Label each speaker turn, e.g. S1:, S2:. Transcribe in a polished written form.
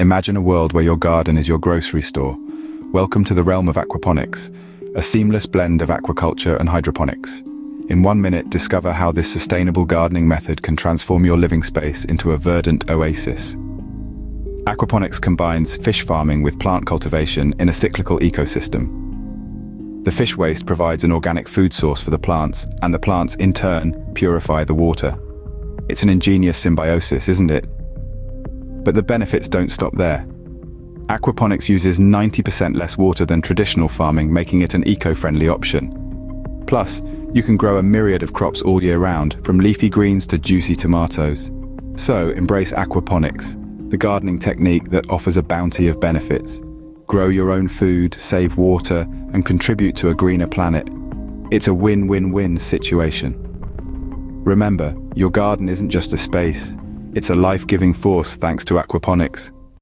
S1: Imagine a world where your garden is your grocery store. Welcome to the realm of aquaponics, a seamless blend of aquaculture and hydroponics. In 1 minute, discover how this sustainable gardening method can transform your living space into a verdant oasis. Aquaponics combines fish farming with plant cultivation in a cyclical ecosystem. The fish waste provides an organic food source for the plants, and the plants, in turn, purify the water. It's an ingenious symbiosis, isn't it? But the benefits don't stop there. Aquaponics uses 90% less water than traditional farming, making it an eco-friendly option. Plus, you can grow a myriad of crops all year round, from leafy greens to juicy tomatoes. So, embrace aquaponics, the gardening technique that offers a bounty of benefits. Grow your own food, save water, and contribute to a greener planet. It's a win-win-win situation. Remember, your garden isn't just a space, it's a life-giving force thanks to aquaponics.